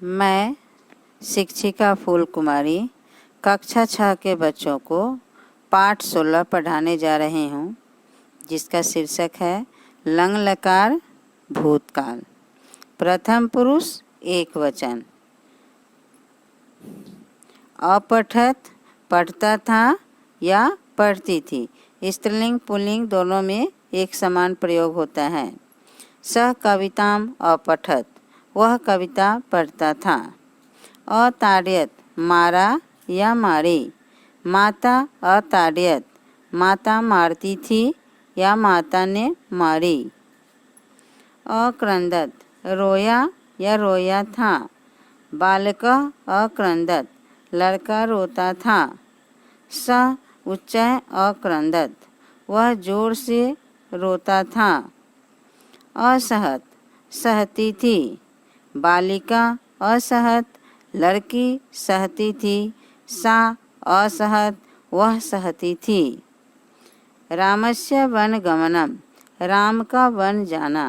मैं शिक्षिका फूल कुमारी कक्षा 6 के बच्चों को पाठ 16 पढ़ाने जा रही हूँ, जिसका शीर्षक है लंग लकार भूतकाल। प्रथम पुरुष एक वचन। अपठत पढ़ता था या पढ़ती थी। स्त्रीलिंग पुल्लिंग दोनों में एक समान प्रयोग होता है। सह कविताम अपठत, वह कविता पढ़ता था। अताड़यत मारा या मारी। माता अताड़यत, माता मारती थी या माता ने मारी। अक्रंदत रोया या रोया था। बालक अक्रंदत, लड़का रोता था। स उच्चय अक्रंदत, वह जोर से रोता था। असहत सहती थी। बालिका असहत, लड़की सहती थी। सा असहत, वह सहती थी। रामस्य वन गमनम, राम का वन जाना।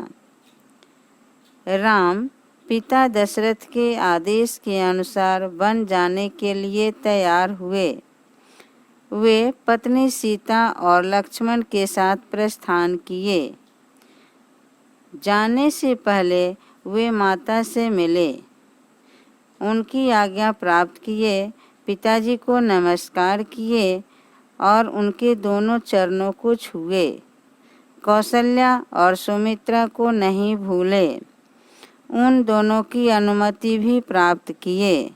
राम पिता दशरथ के आदेश के अनुसार वन जाने के लिए तैयार हुए। वे पत्नी सीता और लक्ष्मण के साथ प्रस्थान किए। जाने से पहले वे माता से मिले, उनकी आज्ञा प्राप्त किए, पिताजी को नमस्कार किए और उनके दोनों चरणों को छुए। कौशल्या और सुमित्रा को नहीं भूले, उन दोनों की अनुमति भी प्राप्त किए।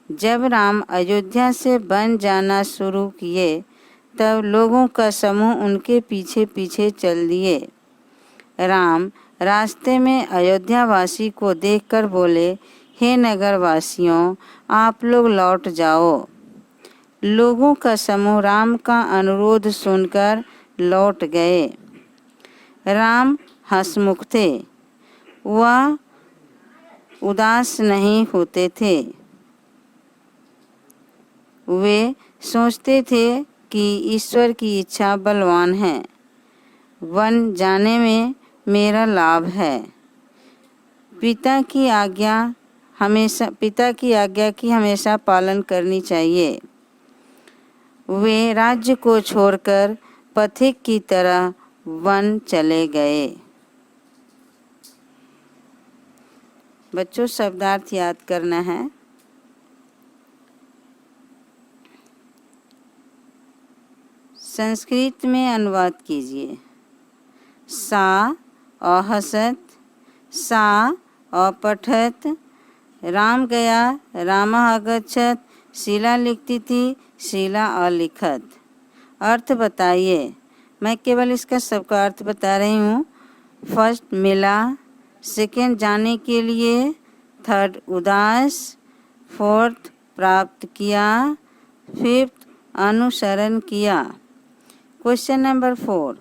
जब राम अयोध्या से वन जाना शुरू किए, तब लोगों का समूह उनके पीछे पीछे चल दिए। राम रास्ते में अयोध्यावासी को देखकर बोले, हे नगरवासियों, आप लोग लौट जाओ। लोगों का समूह राम का अनुरोध सुनकर लौट गए। राम हंसमुख थे, वह उदास नहीं होते थे। वे सोचते थे कि ईश्वर की इच्छा बलवान है, वन जाने में मेरा लाभ है। पिता की आज्ञा की हमेशा पालन करनी चाहिए। वे राज्य को छोड़कर पथिक की तरह वन चले गए। बच्चों, शब्दार्थ याद करना है। संस्कृत में अनुवाद कीजिए। सा अहसत, सा अपठत, राम गया, रामः अगच्छत, शीला लिखती थी, शीला अलिखत। अर्थ बताइए। मैं केवल इसका सबका अर्थ बता रही हूँ। फर्स्ट मिला, सेकेंड जाने के लिए, थर्ड उदास, फोर्थ प्राप्त किया, फिफ्थ अनुसरण किया। Question number 4।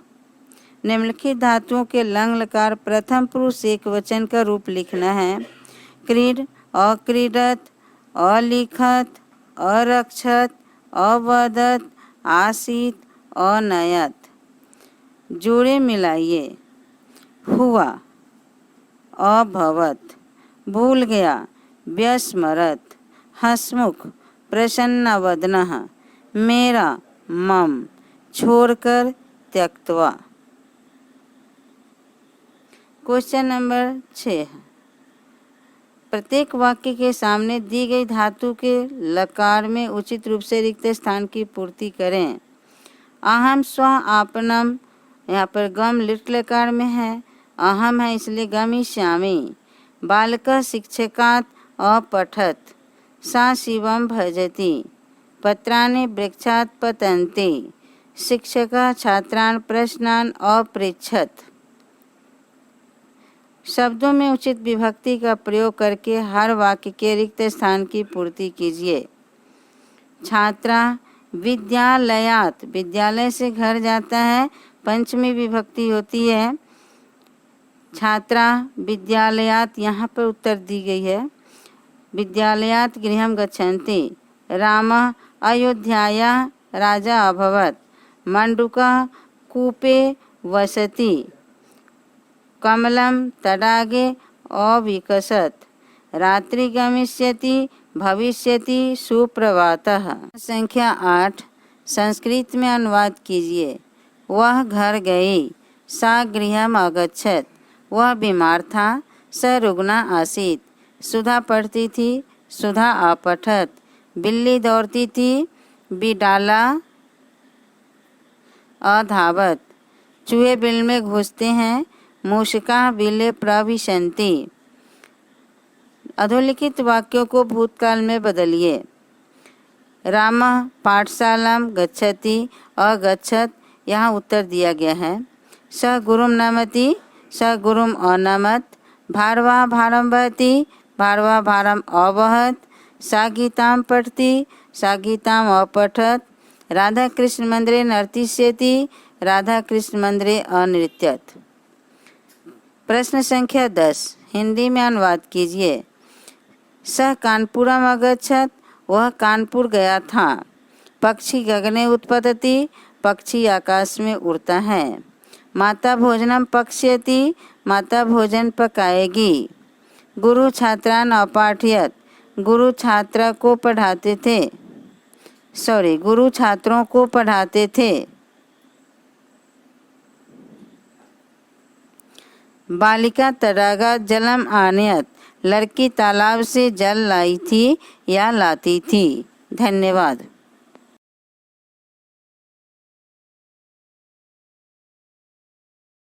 निम्नलिखित धातुओं के लंग लकार प्रथम पुरुष एक वचन का रूप लिखना है। क्रीड अक्रीडत, अलिखत, अरक्षत, अवदत, आसीत, अनयत। जोड़े मिलाइए। हुआ अभवत, भूल गया व्यस्मरत, हंसमुख प्रसन्नवदनः, मेरा मम, छोड़कर त्यक्त्वा। Question number 6। प्रत्येक वाक्य के सामने दी गई धातु के लकार में उचित रूप से रिक्त स्थान की पूर्ति करें। अहम स्व आपनम, यहाँ पर गम लिट लकार में है, अहम है इसलिए गमिष्यामि। बालक शिक्षकात् अपठत, सा शिवम भजति, पत्राणि वृक्षात् पतन्ति, शिक्षकः छात्रान् प्रश्नान् अपृच्छत। शब्दों में उचित विभक्ति का प्रयोग करके हर वाक्य के रिक्त स्थान की पूर्ति कीजिए। छात्रा विद्यालयात्, विद्यालय से घर जाता है, पंचमी विभक्ति होती है। छात्रा विद्यालयात्, यहाँ पर उत्तर दी गई है। विद्यालयात् गृहं गच्छन्ति। रामः अयोध्यायाः राजा अभवत्। मंडूकः कूपे वसति। कमलं तडागे अविकसत्। रात्रि गमिष्यति भविष्यति सुप्रभातः। संख्या 8 संस्कृत में अनुवाद कीजिए। वह घर गई, सा गृहम अगच्छत। वह बीमार था, स रुग्णा आसीत्। सुधा पढ़ती थी, सुधा अपठत। बिल्ली दौड़ती थी, बिडाला अधावत। चूहे बिल में घुसते हैं, मूषिका बिले प्रविशन्ति। अधोलिखित वाक्यों को भूतकाल में बदलिए। रामः पाठशालां गच्छति, अगच्छत। यहाँ उत्तर दिया गया है। स गुरुं नमति, स गुरुं अनमत। भारवा भारं वहति, भारवा भारम अवहत। सा गीतां पठति, सा गीतां अपठत। राधा कृष्ण मंदिरे नर्तिष्यति, राधा कृष्ण मंदिरे अनृत्यत। प्रश्न संख्या 10 हिंदी में अनुवाद कीजिए। सह कानपुरम अगच्छत। वह कानपुर गया था। पक्षी गगने उत्पतति। पक्षी आकाश में उड़ता है। माता भोजनम पक्ष्यति। माता भोजन पकाएगी। गुरु छात्रान अपाठयत। गुरु छात्रा को पढ़ाते थे। गुरु छात्रों को पढ़ाते थे। बालिका तडागात जलम आनयत। लड़की तालाब से जल लाई थी या लाती थी। धन्यवाद।